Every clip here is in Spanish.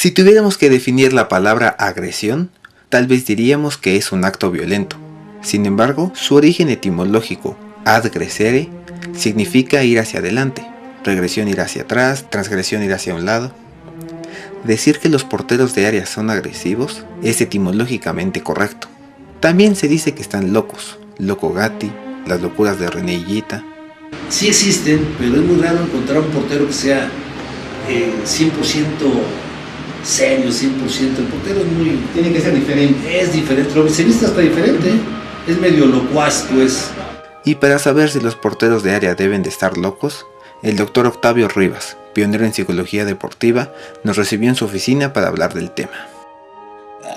Si tuviéramos que definir la palabra agresión, tal vez diríamos que es un acto violento. Sin embargo, su origen etimológico, adgresere, significa ir hacia adelante, regresión ir hacia atrás, transgresión ir hacia un lado. Decir que los porteros de área son agresivos es etimológicamente correcto. También se dice que están locos, loco Gatti, las locuras de René Higuita. Sí existen, pero es muy raro encontrar un portero que sea 100% serio, 100%. El portero es muy... Tiene que ser diferente. Es diferente, lo vicerista está diferente, es medio locuaz, pues. Y para saber si los porteros de área deben de estar locos, el doctor Octavio Rivas, pionero en psicología deportiva, nos recibió en su oficina para hablar del tema.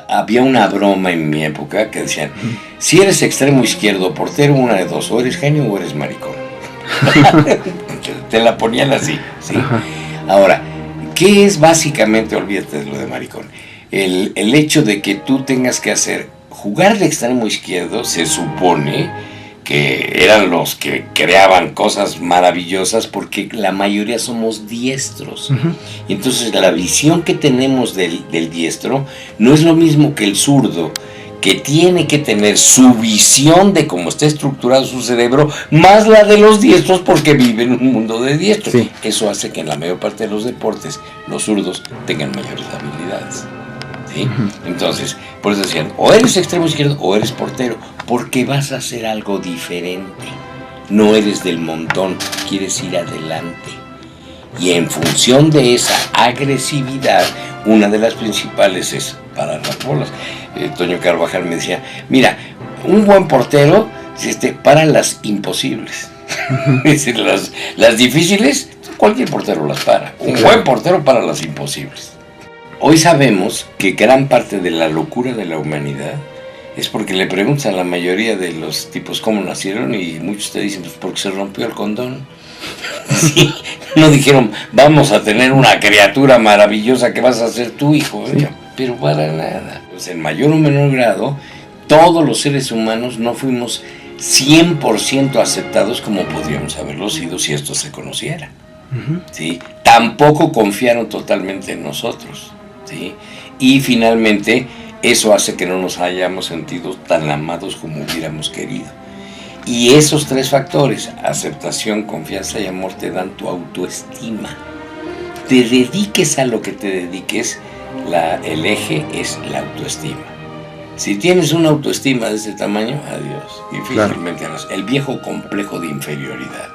Había una broma en mi época que decían, si eres extremo izquierdo portero, una de dos, o eres genio o eres maricón. Te la ponían así, ¿sí? Ahora, ¿qué es básicamente, olvídate de lo de maricón? El hecho de que tú tengas que jugar de extremo izquierdo, se supone que eran los que creaban cosas maravillosas porque la mayoría somos diestros. Y entonces la visión que tenemos del diestro no es lo mismo que el zurdo, que tiene que tener su visión de cómo está estructurado su cerebro, más la de los diestros porque vive en un mundo de diestros. Sí. Eso hace que en la mayor parte de los deportes los zurdos tengan mayores habilidades. ¿Sí? Entonces, por eso decían, o eres extremo izquierdo o eres portero, porque vas a hacer algo diferente. No eres del montón, quieres ir adelante. Y en función de esa agresividad, una de las principales es parar las bolas. Toño Carvajal me decía, mira, un buen portero para las imposibles. Es decir, las difíciles, cualquier portero las para. Un buen portero para las imposibles. Hoy sabemos que gran parte de la locura de la humanidad es porque le preguntas a la mayoría de los tipos cómo nacieron y muchos te dicen, pues porque se rompió el condón. Sí, no dijeron, vamos a tener una criatura maravillosa que vas a ser tu hijo, sí. Pero para nada. Pues en mayor o menor grado, todos los seres humanos no fuimos 100% aceptados como podríamos haberlo sido si esto se conociera. ¿Sí? Tampoco confiaron totalmente en nosotros. ¿Sí? Y finalmente eso hace que no nos hayamos sentido tan amados como hubiéramos querido. Y esos tres factores, aceptación, confianza y amor, te dan tu autoestima. Te dediques a lo que te dediques, el eje es la autoestima. Si tienes una autoestima de ese tamaño, adiós. Difícilmente harás. El viejo complejo de inferioridad.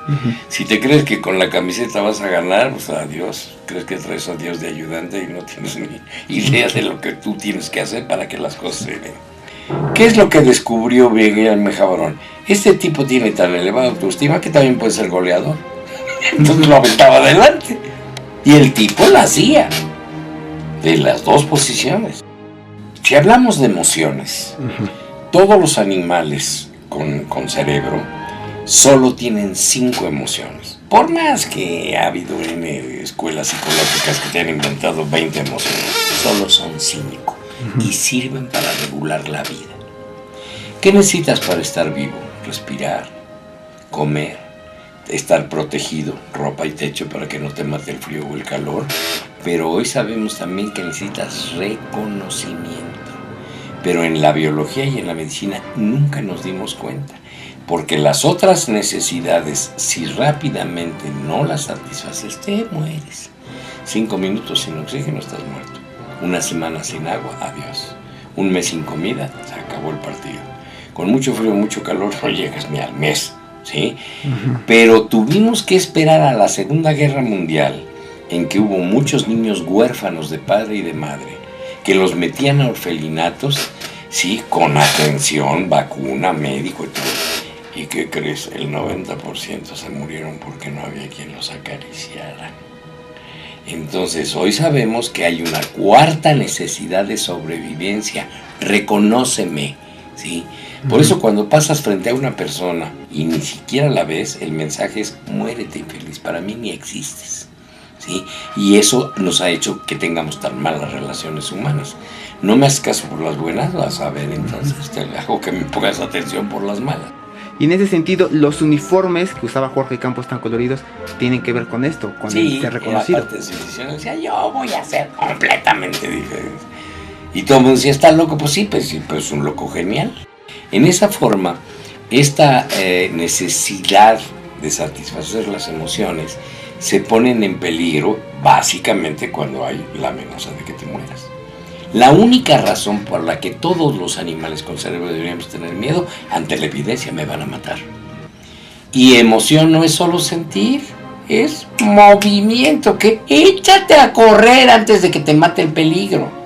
Si te crees que con la camiseta vas a ganar, pues adiós. Crees que traes a Dios de ayudante y no tienes ni idea de lo que tú tienes que hacer para que las cosas se den. ¿Qué es lo que descubrió Miguel Mejabrón? Este tipo tiene tan elevada autoestima que también puede ser goleador. Entonces lo aventaba adelante. Y el tipo la hacía. De las dos posiciones. Si hablamos de emociones, todos los animales con cerebro solo tienen 5 emociones. Por más que ha habido en escuelas psicológicas que te han inventado 20 emociones, solo son 5 y sirven para regular la vida. ¿Qué necesitas para estar vivo? Respirar, comer, estar protegido, ropa y techo para que no te mate el frío o el calor. Pero hoy sabemos también que necesitas reconocimiento. Pero en la biología y en la medicina nunca nos dimos cuenta. Porque las otras necesidades, si rápidamente no las satisfaces, te mueres. 5 minutos sin oxígeno, estás muerto. 1 semana sin agua, adiós. 1 mes sin comida, se acabó el partido. Con mucho frío, mucho calor, no llegas ni al mes. ¿Sí? Pero tuvimos que esperar a la Segunda Guerra Mundial, en que hubo muchos niños huérfanos de padre y de madre, que los metían a orfelinatos, sí, con atención, vacuna, médico y todo. ¿Y qué crees? El 90% se murieron porque no había quien los acariciara. Entonces, hoy sabemos que hay una cuarta necesidad de sobrevivencia. Reconóceme, ¿sí? Por eso cuando pasas frente a una persona y ni siquiera la ves, el mensaje es, muérete infeliz, para mí ni existes. ¿Sí? Y eso nos ha hecho que tengamos tan malas relaciones humanas. No me haces caso por las buenas, vas a ver, entonces te hago que me pongas atención por las malas. Y en ese sentido, los uniformes que usaba Jorge Campos tan coloridos tienen que ver con esto, con el ser reconocido. Aparte de su decisión, decía, yo voy a ser completamente diferente. Y todo el mundo decía, ¿está loco? Pues sí, pues es un loco genial. En esa forma, esta necesidad de satisfacer las emociones se ponen en peligro básicamente cuando hay la amenaza de que te mueras. La única razón por la que todos los animales con cerebro deberíamos tener miedo, ante la evidencia, me van a matar. Y emoción no es solo sentir, es movimiento, que échate a correr antes de que te mate el peligro.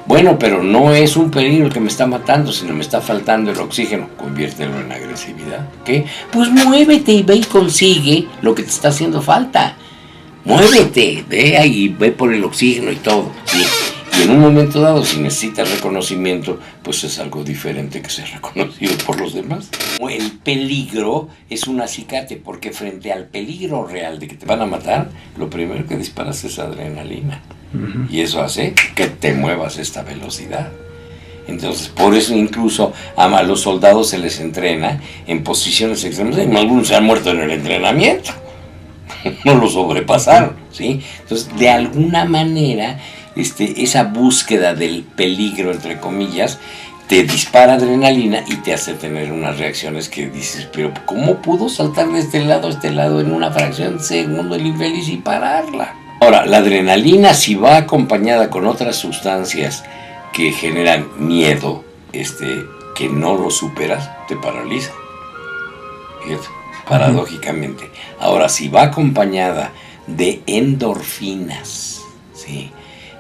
Bueno, pero no es un peligro el que me está matando, sino me está faltando el oxígeno. Conviértelo en agresividad. ¿Qué? Pues muévete y ve y consigue lo que te está haciendo falta. Muévete, ve ahí, ve por el oxígeno y todo. ¿Sí? Y en un momento dado, si necesitas reconocimiento, pues es algo diferente que ser reconocido por los demás. El peligro es un acicate, porque frente al peligro real de que te van a matar, lo primero que disparas es adrenalina. Y eso hace que te muevas a esta velocidad. Entonces, por eso incluso a los soldados se les entrena en posiciones extremas. Algunos se han muerto en el entrenamiento. No lo sobrepasaron, ¿sí? Entonces, de alguna manera, esa búsqueda del peligro, entre comillas, te dispara adrenalina y te hace tener unas reacciones que dices, pero ¿cómo pudo saltar de este lado a este lado en una fracción de segundo el infeliz y pararla? Ahora, la adrenalina, si va acompañada con otras sustancias que generan miedo, que no lo superas, te paraliza. Fíjate, paradójicamente. Ahora, si va acompañada de endorfinas, ¿sí?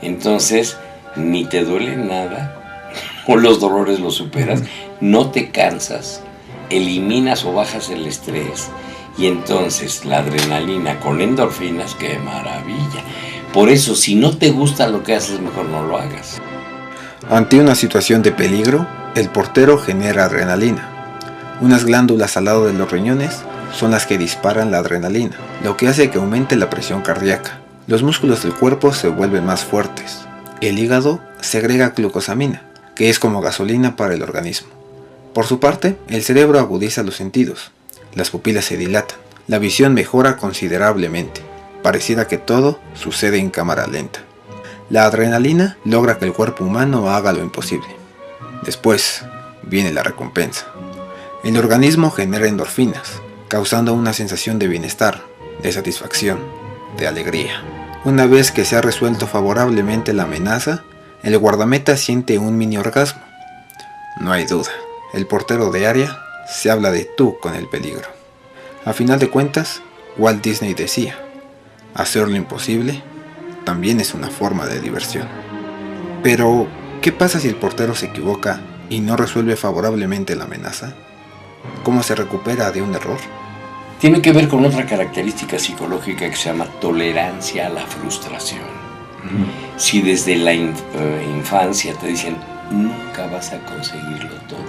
Entonces, ni te duele nada, o los dolores los superas, no te cansas, eliminas o bajas el estrés, y entonces la adrenalina con endorfinas, ¡qué maravilla! Por eso, si no te gusta lo que haces, mejor no lo hagas. Ante una situación de peligro, el portero genera adrenalina. Unas glándulas al lado de los riñones son las que disparan la adrenalina, lo que hace que aumente la presión cardíaca. Los músculos del cuerpo se vuelven más fuertes. El hígado segrega glucosamina, que es como gasolina para el organismo. Por su parte, el cerebro agudiza los sentidos. Las pupilas se dilatan. La visión mejora considerablemente. Pareciera que todo sucede en cámara lenta. La adrenalina logra que el cuerpo humano haga lo imposible. Después viene la recompensa. El organismo genera endorfinas, causando una sensación de bienestar, de satisfacción, de alegría. Una vez que se ha resuelto favorablemente la amenaza, el guardameta siente un mini orgasmo. No hay duda, el portero de área se habla de tú con el peligro. A final de cuentas, Walt Disney decía, hacer lo imposible también es una forma de diversión. Pero, ¿qué pasa si el portero se equivoca y no resuelve favorablemente la amenaza? ¿Cómo se recupera de un error? Tiene que ver con otra característica psicológica que se llama tolerancia a la frustración. Si desde la infancia te dicen, nunca vas a conseguirlo todo.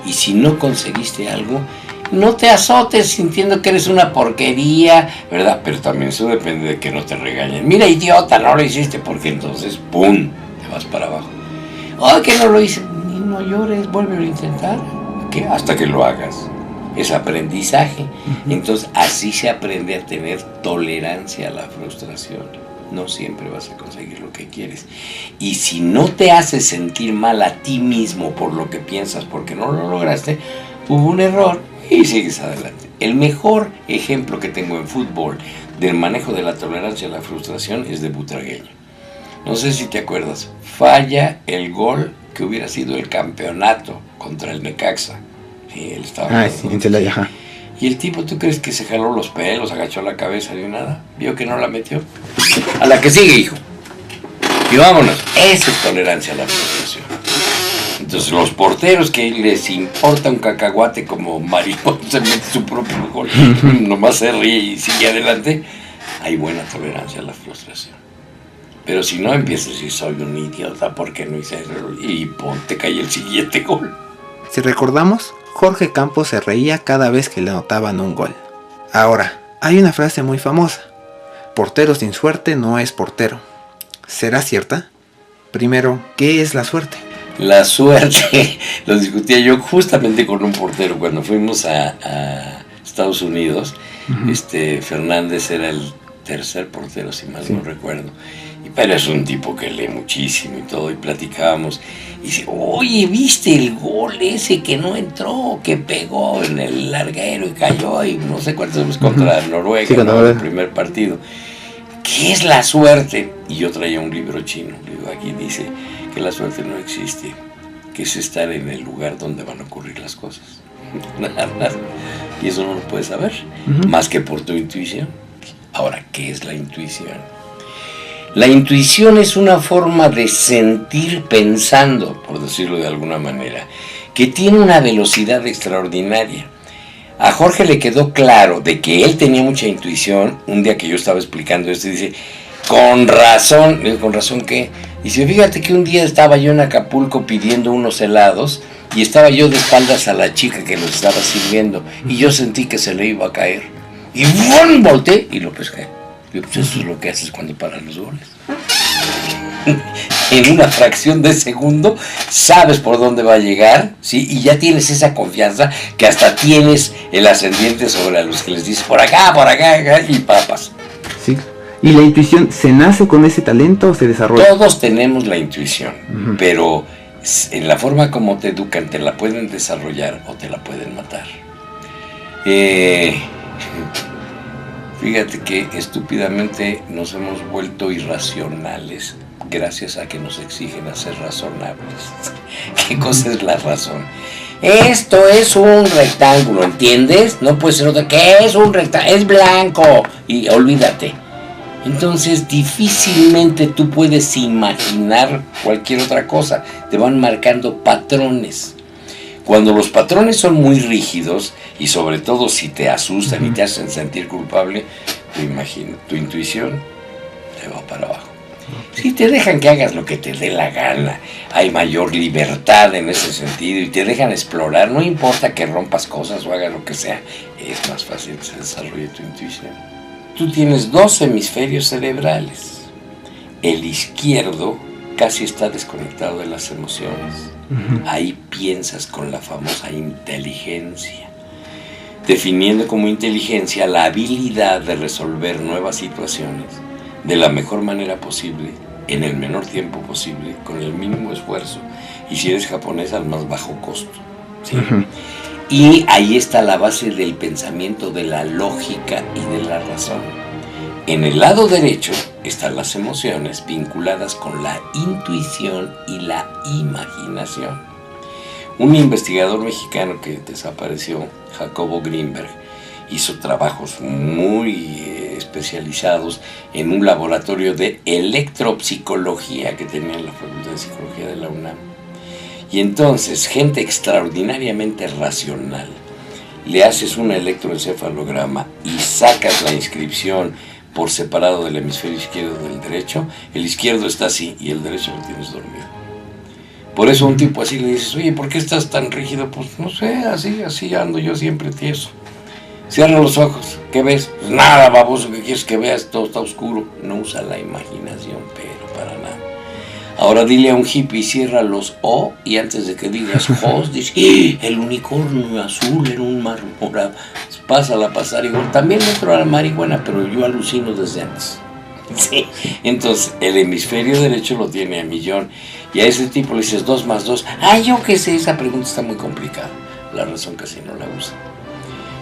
Y si no conseguiste algo, no te azotes sintiendo que eres una porquería, ¿verdad? Pero también eso depende de que no te regañen. Mira, idiota, no lo hiciste, porque entonces, ¡pum!, te vas para abajo. ¡Ay, que no lo hice! Ni no llores, vuelve a intentar. ¿Qué? Hasta que lo hagas. Es aprendizaje. Entonces, así se aprende a tener tolerancia a la frustración. No siempre vas a conseguir lo que quieres. Y si no te haces sentir mal a ti mismo por lo que piensas, porque no lo lograste, hubo un error y sigues adelante. El mejor ejemplo que tengo en fútbol del manejo de la tolerancia a la frustración es de Butragueño. No sé si te acuerdas, falla el gol que hubiera sido el campeonato contra el Necaxa. Sí, él estaba sí, en Celaya. Y el tipo, ¿tú crees que se jaló los pelos, agachó la cabeza ni nada? Vio que no la metió. A la que sigue, hijo. Y vámonos. Esa es tolerancia a la frustración. Entonces, los porteros que les importa un cacahuate como maricón, se mete su propio gol, nomás se ríe y sigue adelante, hay buena tolerancia a la frustración. Pero si no, empiezas a decir, soy un idiota, ¿por qué no hice eso? Y te cae el siguiente gol. Si recordamos, Jorge Campos se reía cada vez que le anotaban un gol. Ahora, hay una frase muy famosa. Portero sin suerte no es portero. ¿Será cierta? Primero, ¿qué es la suerte? La suerte, lo discutía yo justamente con un portero cuando fuimos a Estados Unidos. Fernández era el tercer portero, si mal no recuerdo. Pero es un tipo que lee muchísimo y todo, y platicábamos. Y dice, oye, ¿viste el gol ese que no entró, que pegó en el larguero y cayó? Y no sé cuántos veces contra Noruega, sí, ¿no? El primer partido. ¿Qué es la suerte? Y yo traía un libro chino. Digo, aquí dice que la suerte no existe, que es estar en el lugar donde van a ocurrir las cosas. Nada. Y eso no lo puedes saber, más que por tu intuición. Ahora, ¿qué es la intuición? La intuición es una forma de sentir pensando, por decirlo de alguna manera, que tiene una velocidad extraordinaria. A Jorge le quedó claro de que él tenía mucha intuición. Un día que yo estaba explicando esto, dice, con razón. Le digo, ¿con razón qué? Dice, fíjate que un día estaba yo en Acapulco pidiendo unos helados y estaba yo de espaldas a la chica que los estaba sirviendo y yo sentí que se le iba a caer. Y ¡bum! Volteé y lo pesqué. Digo, pues eso es lo que haces cuando paran los goles. En una fracción de segundo sabes por dónde va a llegar, ¿sí? Y ya tienes esa confianza que hasta tienes el ascendiente sobre los que les dices por acá, y papas. Sí. ¿Y la intuición se nace con ese talento o se desarrolla? Todos tenemos la intuición, pero en la forma como te educan te la pueden desarrollar o te la pueden matar. Fíjate que estúpidamente nos hemos vuelto irracionales gracias a que nos exigen a ser razonables. ¿Qué cosa es la razón? Esto es un rectángulo, ¿entiendes? No puede ser otra. ¿Qué es un rectángulo? Es blanco. Y olvídate. Entonces difícilmente tú puedes imaginar cualquier otra cosa. Te van marcando patrones. Cuando los patrones son muy rígidos y sobre todo si te asustan y te hacen sentir culpable, tu intuición te va para abajo. Si te dejan que hagas lo que te dé la gana, hay mayor libertad en ese sentido y te dejan explorar, no importa que rompas cosas o hagas lo que sea, es más fácil que se desarrolle tu intuición. Tú tienes 2 hemisferios cerebrales. El izquierdo casi está desconectado de las emociones. Ahí piensas con la famosa inteligencia, definiendo como inteligencia la habilidad de resolver nuevas situaciones de la mejor manera posible, en el menor tiempo posible, con el mínimo esfuerzo, y si eres japonés al más bajo costo, ¿sí? Y ahí está la base del pensamiento, de la lógica y de la razón. En el lado derecho están las emociones vinculadas con la intuición y la imaginación. Un investigador mexicano que desapareció, Jacobo Greenberg, hizo trabajos muy especializados en un laboratorio de electropsicología que tenía en la Facultad de Psicología de la UNAM. Y entonces, gente extraordinariamente racional, le haces un electroencefalograma y sacas la inscripción por separado del hemisferio izquierdo del derecho, el izquierdo está así y el derecho lo tienes dormido. Por eso a un tipo así le dices, oye, ¿por qué estás tan rígido? Pues no sé, así ando yo siempre tieso. Cierra los ojos, ¿qué ves? Pues nada, baboso, ¿qué quieres que veas? Todo está oscuro. No usa la imaginación, pero para nada. Ahora dile a un hippie, cierra los O, y antes de que digas Jos, dice, el unicornio azul en un mar morado. Pásala a pasar igual. También dentro de la marihuana, pero yo alucino desde antes. Sí. Entonces, el hemisferio derecho lo tiene a millón. Y a ese tipo le dices 2 más 2. Yo qué sé, esa pregunta está muy complicada. La razón casi no la usa.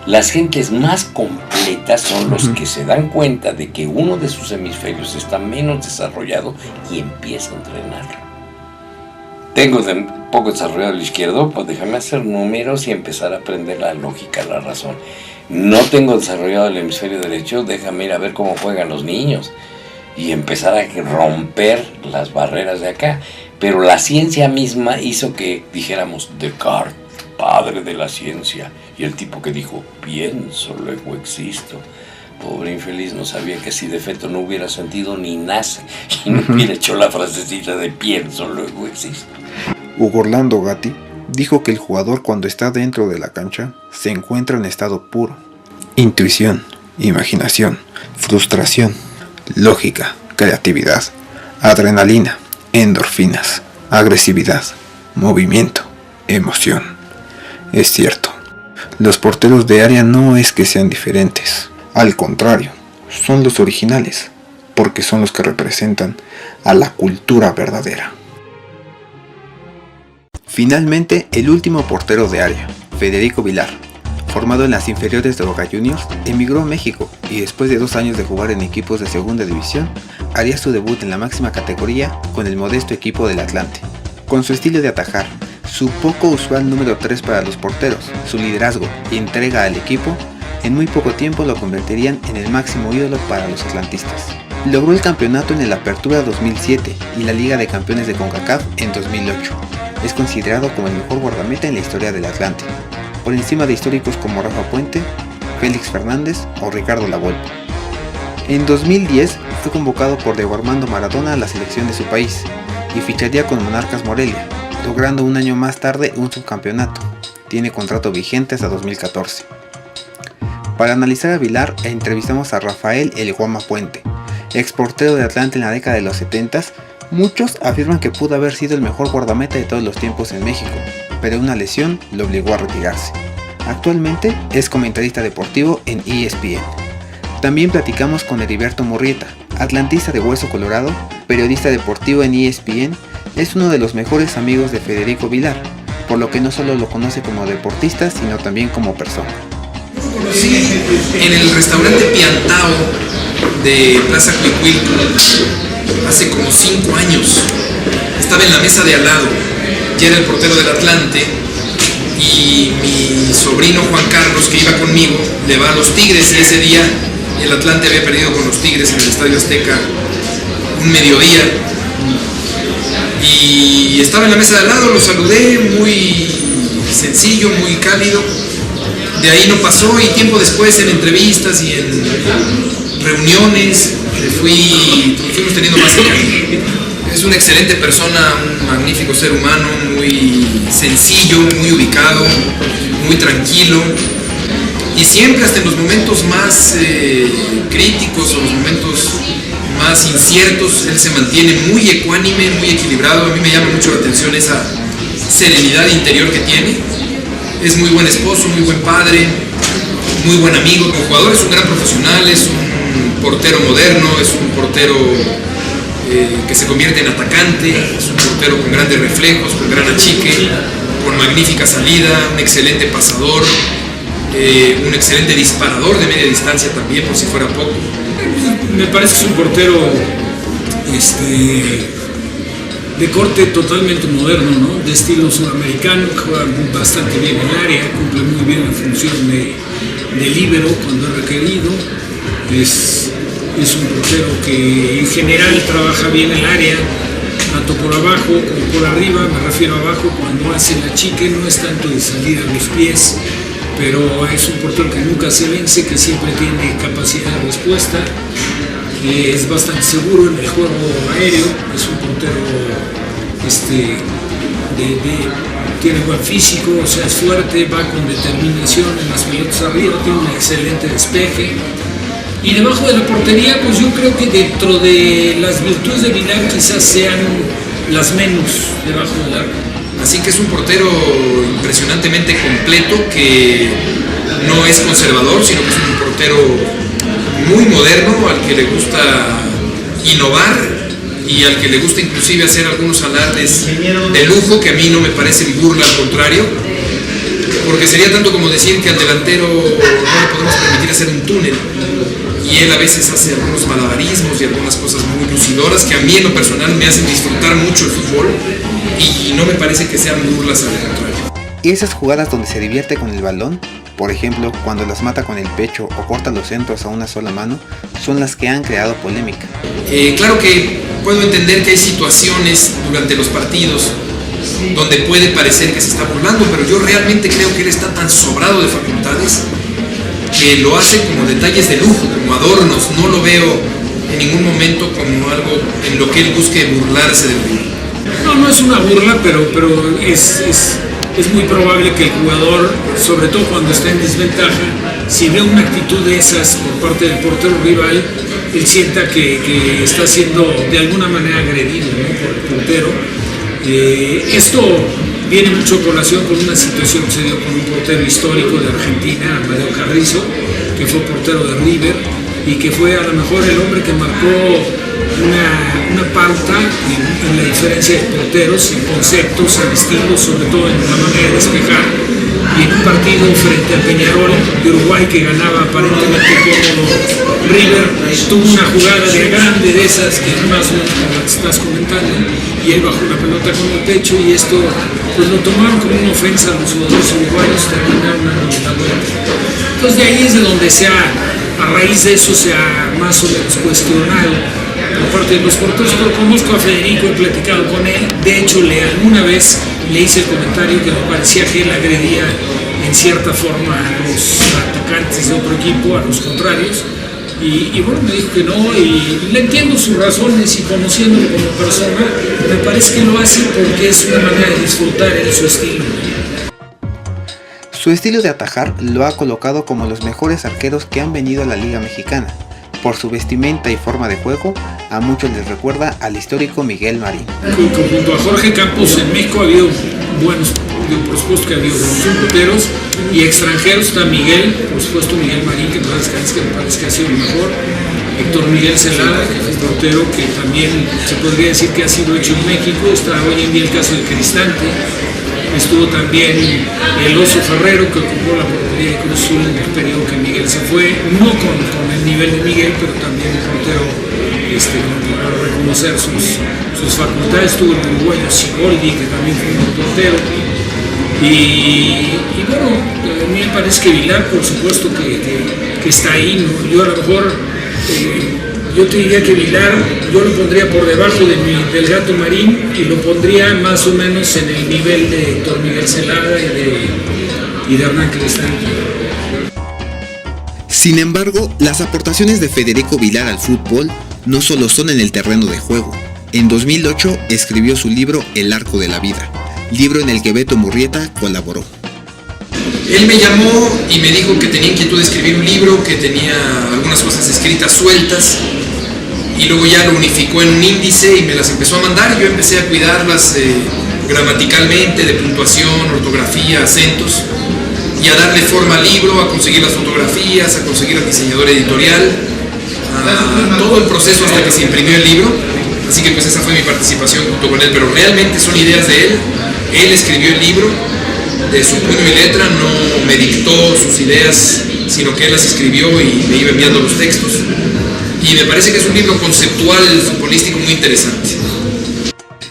Las gentes más completas son los que se dan cuenta de que uno de sus hemisferios está menos desarrollado y empieza a entrenarlo. Tengo poco desarrollado el izquierdo, pues déjame hacer números y empezar a aprender la lógica, la razón. No tengo desarrollado el hemisferio derecho, déjame ir a ver cómo juegan los niños y empezar a romper las barreras de acá. Pero la ciencia misma hizo que dijéramos Descartes, padre de la ciencia, y el tipo que dijo, pienso, luego existo. Pobre infeliz, no sabía que si de feto no hubiera sentido ni nace, y no hubiera hecho la frasecita de pienso, luego existo. Hugo Orlando Gatti dijo que el jugador cuando está dentro de la cancha se encuentra en estado puro. Intuición, imaginación, frustración, lógica, creatividad, adrenalina, endorfinas, agresividad, movimiento, emoción. Es cierto, los porteros de área no es que sean diferentes, al contrario, son los originales, porque son los que representan a la cultura verdadera. Finalmente, el último portero de área, Federico Vilar, formado en las inferiores de Boca Juniors, emigró a México y después de 2 años de jugar en equipos de segunda división, haría su debut en la máxima categoría con el modesto equipo del Atlante. Con su estilo de atajar, su poco usual número 3 para los porteros, su liderazgo y entrega al equipo, en muy poco tiempo lo convertirían en el máximo ídolo para los atlantistas. Logró el campeonato en el Apertura 2007 y la Liga de Campeones de CONCACAF en 2008. Es considerado como el mejor guardameta en la historia del Atlante, por encima de históricos como Rafa Puente, Félix Fernández o Ricardo Lavolpe. En 2010 fue convocado por Diego Armando Maradona a la selección de su país y ficharía con Monarcas Morelia, logrando un año más tarde un subcampeonato. Tiene contrato vigente hasta 2014. Para analizar a Vilar entrevistamos a Rafael El Guama Puente, exportero de Atlante en la década de los 70. Muchos afirman que pudo haber sido el mejor guardameta de todos los tiempos en México, pero una lesión lo obligó a retirarse. Actualmente es comentarista deportivo en ESPN. También platicamos con Heriberto Murrieta, atlantista de hueso colorado, periodista deportivo en ESPN. Es uno de los mejores amigos de Federico Vilar, por lo que no solo lo conoce como deportista, sino también como persona. Sí, en el restaurante Piantao de Plaza Cuicuilco, hace como 5 años, estaba en la mesa de al lado, ya era el portero del Atlante, y mi sobrino Juan Carlos, que iba conmigo, le va a los Tigres, y ese día el Atlante había perdido con los Tigres en el Estadio Azteca un mediodía, y estaba en la mesa de al lado, lo saludé, muy sencillo, muy cálido. De ahí no pasó, y tiempo después en entrevistas y en reuniones fuimos teniendo más cercanía. Es una excelente persona, un magnífico ser humano, muy sencillo, muy ubicado, muy tranquilo, y siempre, hasta en los momentos más críticos o los momentos más inciertos, él se mantiene muy ecuánime, muy equilibrado. A mí me llama mucho la atención esa serenidad interior que tiene. Es muy buen esposo, muy buen padre, muy buen amigo. Como jugador es un gran profesional, es un portero moderno, es un portero que se convierte en atacante, es un portero con grandes reflejos, con gran achique, con magnífica salida, un excelente pasador, un excelente disparador de media distancia también, por si fuera poco. Me parece que es un portero de corte totalmente moderno, ¿no? De estilo sudamericano, que juega bastante bien en el área, cumple muy bien la función de líbero cuando es requerido. Es un portero que en general trabaja bien el área, tanto por abajo como por arriba. Me refiero a abajo cuando hace la chique, no es tanto de salir a los pies, pero es un portero que nunca se vence, que siempre tiene capacidad de respuesta. Es bastante seguro en el juego aéreo, es un portero tiene buen físico, o sea, es fuerte, va con determinación en las pelotas arriba, tiene un excelente despeje. Y debajo de la portería, pues yo creo que dentro de las virtudes de Vilar quizás sean las menos debajo del arco. Así que es un portero impresionantemente completo, que no es conservador, sino que es un portero muy moderno, al que le gusta innovar y al que le gusta inclusive hacer algunos alardes de lujo que a mí no me parecen burla, al contrario, porque sería tanto como decir que al delantero no le podemos permitir hacer un túnel, y él a veces hace algunos malabarismos y algunas cosas muy lucidoras que a mí en lo personal me hacen disfrutar mucho el fútbol, y no me parece que sean burlas, al contrario. Y esas jugadas donde se divierte con el balón, por ejemplo, cuando las mata con el pecho o corta los centros a una sola mano, son las que han creado polémica. Claro que puedo entender que hay situaciones durante los partidos donde puede parecer que se está burlando, pero yo realmente creo que él está tan sobrado de facultades que lo hace como detalles de lujo, como adornos. No lo veo en ningún momento como algo en lo que él busque burlarse del fútbol. No es una burla, pero es muy probable que el jugador, sobre todo cuando está en desventaja, si ve una actitud de esas por parte del portero rival, él sienta que está siendo de alguna manera agredido, ¿no?, por el portero, Esto viene mucho a colación con una situación que se dio con un portero histórico de Argentina, Amadeo Carrizo, que fue portero de River y que fue a lo mejor el hombre que marcó una pauta en la diferencia de porteros, en conceptos, en estilos, sobre todo en la manera de despejar. Y en un partido frente a Peñarol de Uruguay, que ganaba aparentemente cómodo River, tuvo una jugada de grande de esas que más o menos como la que estás comentando, y él bajó la pelota con el pecho, y esto pues lo tomaron como una ofensa a los jugadores uruguayos, terminaron dando la vuelta. Entonces de ahí es de donde a raíz de eso se ha más o menos cuestionado por parte de los porteros, pero conozco a Federico, he platicado con él, de hecho alguna vez le hice el comentario que me parecía que él agredía en cierta forma a los atacantes de otro equipo, a los contrarios, y bueno, me dijo que no, y le entiendo sus razones, y conociéndolo como persona, me parece que lo hace porque es una manera de disfrutar en su estilo. Su estilo de atajar lo ha colocado como los mejores arqueros que han venido a la Liga Mexicana. Por su vestimenta y forma de juego, a muchos les recuerda al histórico Miguel Marín. Junto a Jorge Campos en México ha habido buenos, por supuesto que ha habido buenos porteros y extranjeros. Está Miguel, por supuesto Miguel Marín, que me parece que ha sido el mejor. Héctor Miguel Celada, que es portero, que también se podría decir que ha sido hecho en México. Está hoy en día el caso de Cristante. Estuvo también el Oso Ferrero, que ocupó la portería de Cruz Azul en el periodo que Miguel se fue, no con el nivel de Miguel, pero también el portero para reconocer sus facultades. Estuvo el uruguayo Sigoldi, que también fue un portero. Y bueno, a mí me parece que Vilar, por supuesto que está ahí, ¿no? Yo a lo mejor, yo te diría que Vilar, yo lo pondría por debajo del Gato Marín, y lo pondría más o menos en el nivel de Héctor Miguel Celada y de Hernán Cristante. Sin embargo, las aportaciones de Federico Vilar al fútbol no solo son en el terreno de juego. En 2008 escribió su libro El Arco de la Vida, libro en el que Beto Murrieta colaboró. Él me llamó y me dijo que tenía inquietud de escribir un libro, que tenía algunas cosas escritas sueltas, y luego ya lo unificó en un índice y me las empezó a mandar, y yo empecé a cuidarlas gramaticalmente, de puntuación, ortografía, acentos, y a darle forma al libro, a conseguir las fotografías, a conseguir al diseñador editorial, a todo el proceso hasta que se imprimió el libro. Así que pues esa fue mi participación junto con él, pero realmente son ideas de él. Él escribió el libro de su puño y letra, no me dictó sus ideas, sino que él las escribió y me iba enviando los textos. Y me parece que es un libro conceptual, futbolístico muy interesante.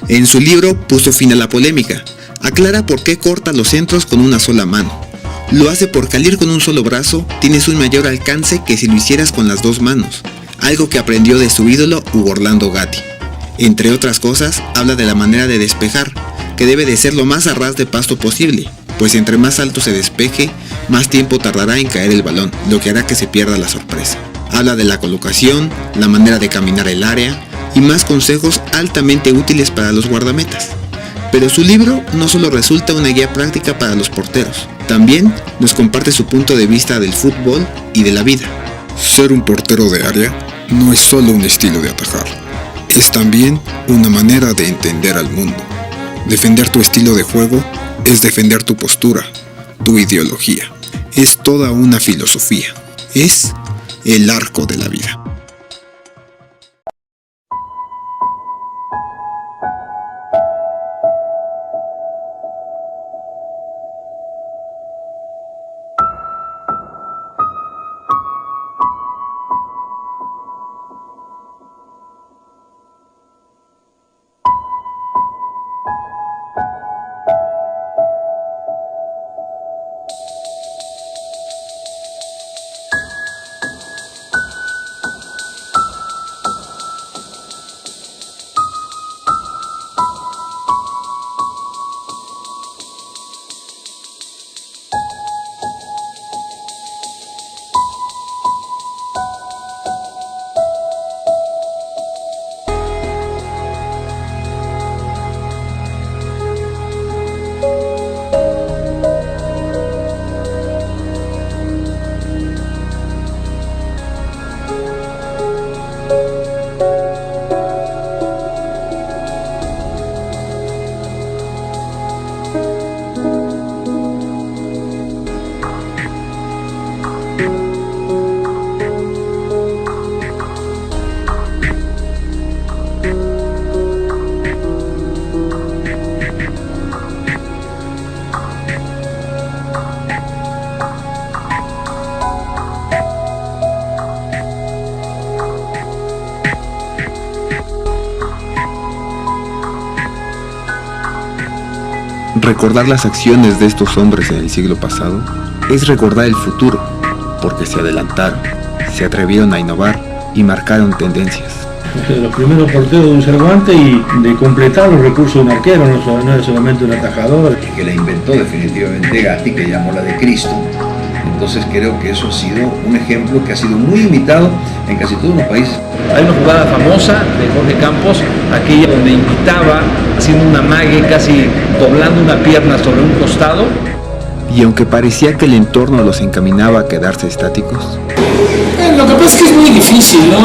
En su libro puso fin a la polémica. Aclara por qué corta los centros con una sola mano. Lo hace porque al ir con un solo brazo tienes un mayor alcance que si lo hicieras con las dos manos, algo que aprendió de su ídolo Hugo Orlando Gatti. Entre otras cosas, habla de la manera de despejar, que debe de ser lo más a ras de pasto posible, pues entre más alto se despeje, más tiempo tardará en caer el balón, lo que hará que se pierda la sorpresa. Habla de la colocación, la manera de caminar el área y más consejos altamente útiles para los guardametas. Pero su libro no solo resulta una guía práctica para los porteros, también nos comparte su punto de vista del fútbol y de la vida. Ser un portero de área no es solo un estilo de atajar, es también una manera de entender al mundo. Defender tu estilo de juego es defender tu postura, tu ideología. Es toda una filosofía. Es el arco de la vida. Recordar las acciones de estos hombres en el siglo pasado es recordar el futuro, porque se adelantaron, se atrevieron a innovar y marcaron tendencias. Los primeros porteros de un Cervantes y de completar los recursos de un arquero, no era solamente un atajador. El que la inventó definitivamente Gatti, que llamó la de Cristo. Entonces creo que eso ha sido un ejemplo que ha sido muy imitado en casi todos los países. Hay una jugada famosa de Jorge Campos, aquella donde invitaba haciendo un amague, casi doblando una pierna sobre un costado. Y aunque parecía que el entorno los encaminaba a quedarse estáticos, Lo que pasa es que es muy difícil, ¿no?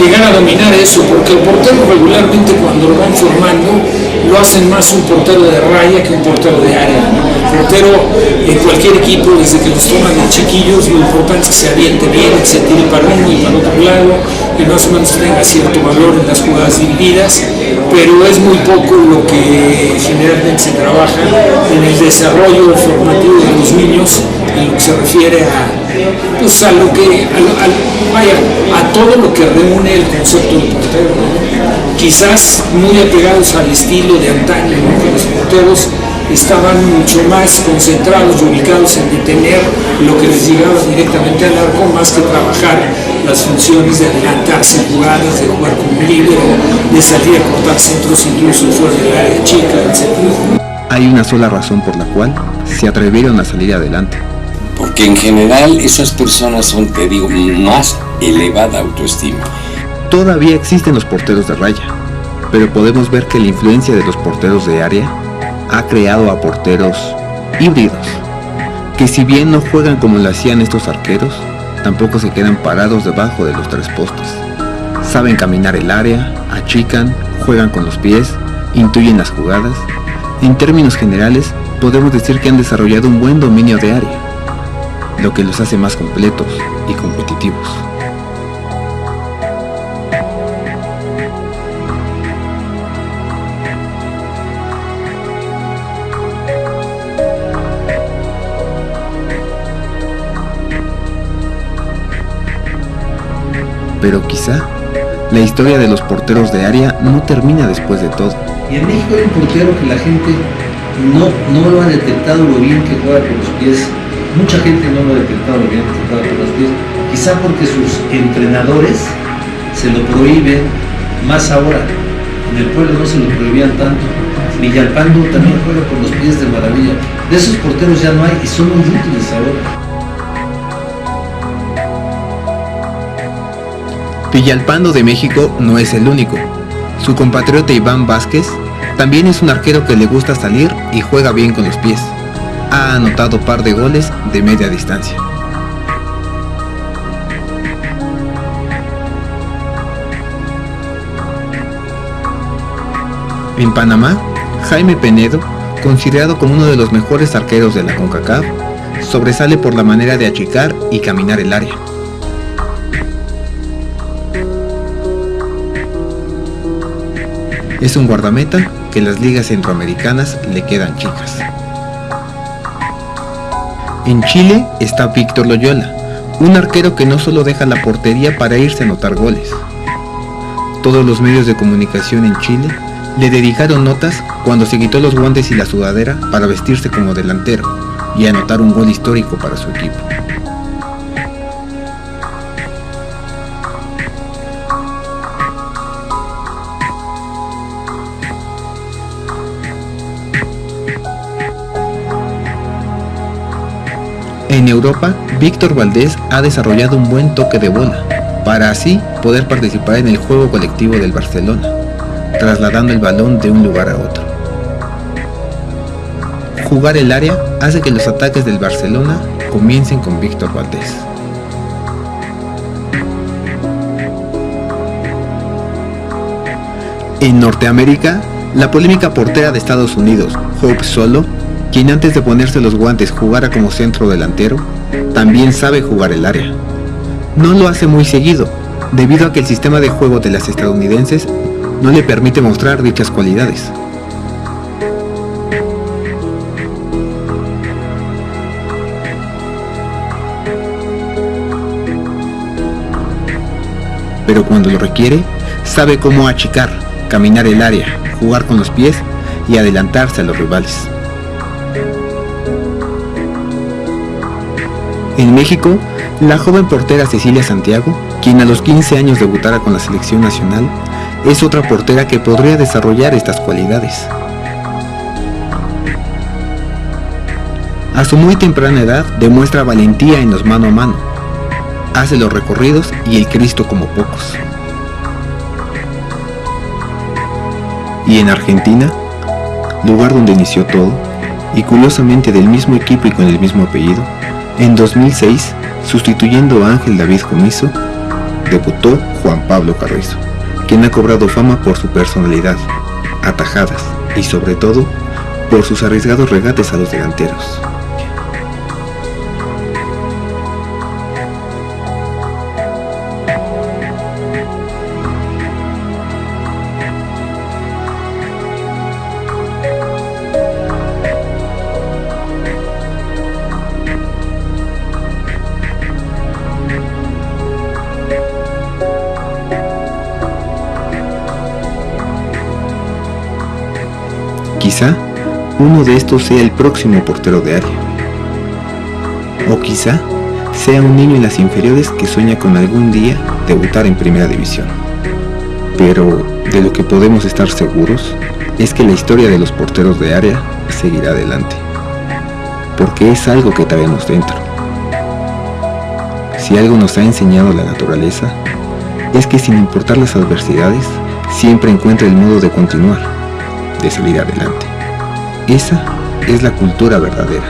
Llegar a dominar eso, porque el portero regularmente cuando lo van formando lo hacen más un portero de raya que un portero de área, ¿no? El portero en cualquier equipo, desde que los toman de chiquillos, lo importante es que se aviente bien, que se tire para uno y para otro lado, que más o menos tenga cierto valor en las jugadas divididas, pero es muy poco lo que generalmente se trabaja en el desarrollo formativo de los niños en lo que se refiere a todo lo que reúne el concepto de portero, ¿no? Quizás muy apegados al estilo de antaño, ¿no? Que los porteros estaban mucho más concentrados y ubicados en detener lo que les llegaba directamente al arco, más que trabajar las funciones de adelantarse en jugadas, de jugar como líbero, de salir a cortar centros incluso fuera del área chica, etc. hay una sola razón por la cual se atrevieron a salir adelante. Porque en general esas personas son, te digo, más elevada autoestima. Todavía existen los porteros de raya, pero podemos ver que la influencia de los porteros de área ha creado a porteros híbridos, que si bien no juegan como lo hacían estos arqueros, tampoco se quedan parados debajo de los tres postes. Saben caminar el área, achican, juegan con los pies, intuyen las jugadas. En términos generales, podemos decir que han desarrollado un buen dominio de área, lo que los hace más completos y competitivos. Pero quizá la historia de los porteros de área no termina después de todo. Y en México hay un portero que la gente no lo ha detectado lo bien que juega con los pies. Mucha gente no lo ha detectado lo bien que juega con los pies. Quizá porque sus entrenadores se lo prohíben más ahora. En el pueblo no se lo prohibían tanto. Villalpando también juega con los pies de maravilla. De esos porteros ya no hay y son muy útiles ahora. Villalpando de México no es el único. Su compatriota Iván Vázquez también es un arquero que le gusta salir y juega bien con los pies. Ha anotado par de goles de media distancia. En Panamá, Jaime Penedo, considerado como uno de los mejores arqueros de la CONCACAF, sobresale por la manera de achicar y caminar el área. Es un guardameta que las ligas centroamericanas le quedan chicas. En Chile está Víctor Loyola, un arquero que no solo deja la portería para irse a anotar goles. Todos los medios de comunicación en Chile le dedicaron notas cuando se quitó los guantes y la sudadera para vestirse como delantero y anotar un gol histórico para su equipo. En Europa, Víctor Valdés ha desarrollado un buen toque de bola, para así poder participar en el juego colectivo del Barcelona, trasladando el balón de un lugar a otro. Jugar el área hace que los ataques del Barcelona comiencen con Víctor Valdés. En Norteamérica, la polémica portera de Estados Unidos, Hope Solo, quien antes de ponerse los guantes jugara como centro delantero, también sabe jugar el área. No lo hace muy seguido, debido a que el sistema de juego de las estadounidenses no le permite mostrar dichas cualidades. Pero cuando lo requiere, sabe cómo achicar, caminar el área, jugar con los pies y adelantarse a los rivales. En México, la joven portera Cecilia Santiago, quien a los 15 años debutara con la selección nacional, es otra portera que podría desarrollar estas cualidades. A su muy temprana edad demuestra valentía en los mano a mano, hace los recorridos y el Cristo como pocos. Y en Argentina, lugar donde inició todo, y curiosamente del mismo equipo y con el mismo apellido, en 2006, sustituyendo a Ángel David Comiso, debutó Juan Pablo Carrizo, quien ha cobrado fama por su personalidad, atajadas y sobre todo por sus arriesgados regates a los delanteros. Quizá uno de estos sea el próximo portero de área. O quizá sea un niño en las inferiores que sueña con algún día debutar en primera división. Pero de lo que podemos estar seguros es que la historia de los porteros de área seguirá adelante. Porque es algo que traemos dentro. Si algo nos ha enseñado la naturaleza, es que sin importar las adversidades, siempre encuentra el modo de continuar, de salir adelante. Esa es la cultura verdadera,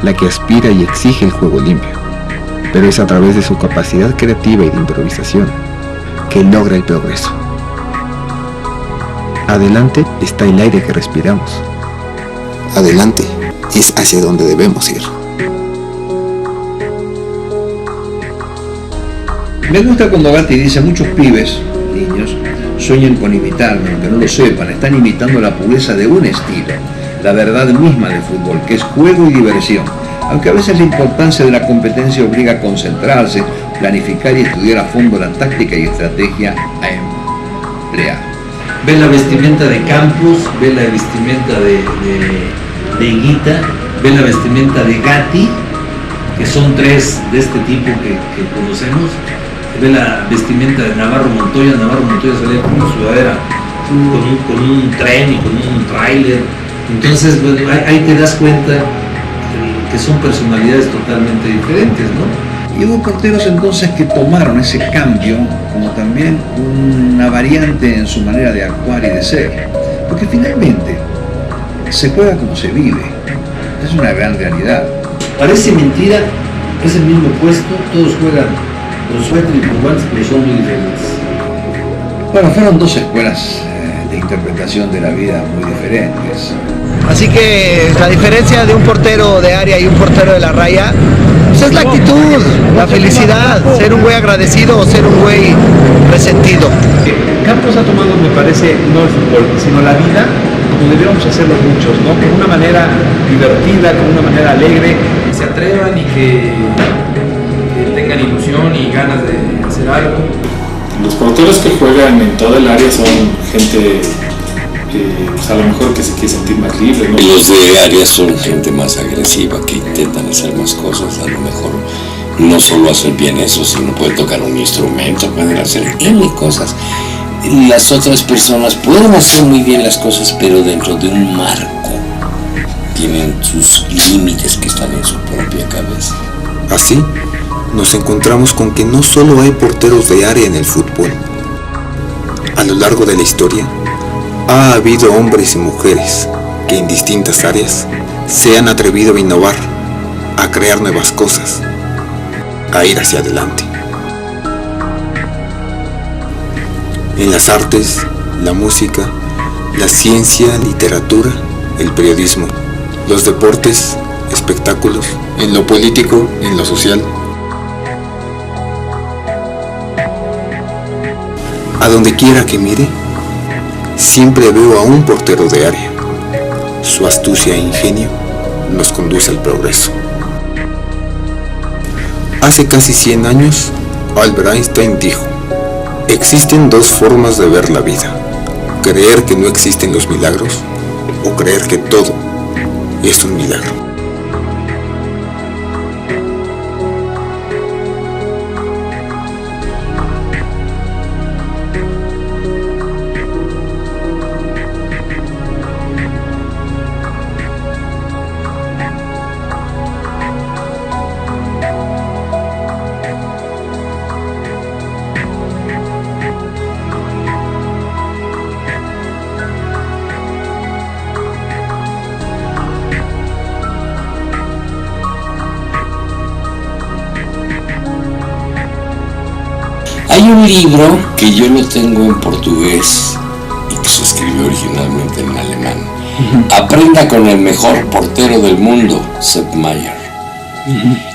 la que aspira y exige el juego limpio, pero es a través de su capacidad creativa y de improvisación que logra el progreso. Adelante está el aire que respiramos. Adelante es hacia donde debemos ir. Me gusta cuando Gatti dice: muchos pibes, niños, sueñan con imitarme, aunque no lo sepan, están imitando la pureza de un estilo, la verdad misma del fútbol, que es juego y diversión, aunque a veces la importancia de la competencia obliga a concentrarse, planificar y estudiar a fondo la táctica y estrategia a emplear. Ve la vestimenta de Campos, ve la vestimenta de Higuita, ve la vestimenta de Gatti, que son tres de este tipo que conocemos. Ve la vestimenta de Navarro Montoya salía con una sudadera, con un tren y con un tráiler. Entonces, bueno, ahí te das cuenta que son personalidades totalmente diferentes, ¿no? Y hubo porteros entonces que tomaron ese cambio como también una variante en su manera de actuar y de ser. Porque finalmente se juega como se vive. Es una gran realidad. Parece mentira, es el mismo puesto, todos juegan con suéter y con guantes, pero son muy diferentes. Bueno, fueron dos escuelas de interpretación de la vida muy diferentes. Así que la diferencia de un portero de área y un portero de la raya, pues es la actitud, la felicidad, ser un güey agradecido o ser un güey resentido. Campos ha tomado, me parece, no el fútbol, sino la vida, como deberíamos hacerlo muchos, ¿no? Con una manera divertida, con una manera alegre. Que se atrevan y que tengan ilusión y ganas de hacer algo. Los porteros que juegan en toda el área son gente pues a lo mejor que se quiere sentir más libre, ¿no? Los de área son gente más agresiva, que intentan hacer más cosas, a lo mejor no solo hacer bien eso, sino pueden tocar un instrumento, pueden hacer N cosas. Las otras personas pueden hacer muy bien las cosas, pero dentro de un marco. Tienen sus límites que están en su propia cabeza. Así, nos encontramos con que no solo hay porteros de área en el fútbol. A lo largo de la historia, ha habido hombres y mujeres que en distintas áreas se han atrevido a innovar, a crear nuevas cosas, a ir hacia adelante. En las artes, la música, la ciencia, literatura, el periodismo, los deportes, espectáculos, en lo político, en lo social. A donde quiera que mire, siempre veo a un portero de área. Su astucia e ingenio nos conduce al progreso. Hace casi 100 años, Albert Einstein dijo: existen dos formas de ver la vida, creer que no existen los milagros o creer que todo es un milagro. Hay un libro que yo lo tengo en portugués y que se escribió originalmente en alemán. Aprenda con el mejor portero del mundo, Sepp Maier.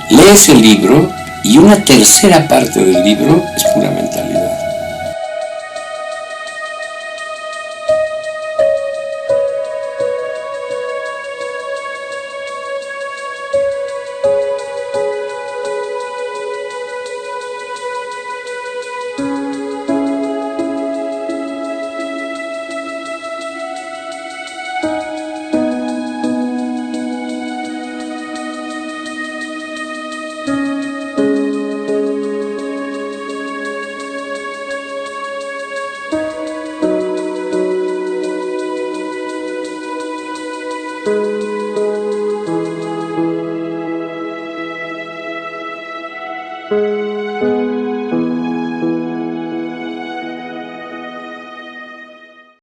Lee ese libro y una tercera parte del libro es pura mentalidad.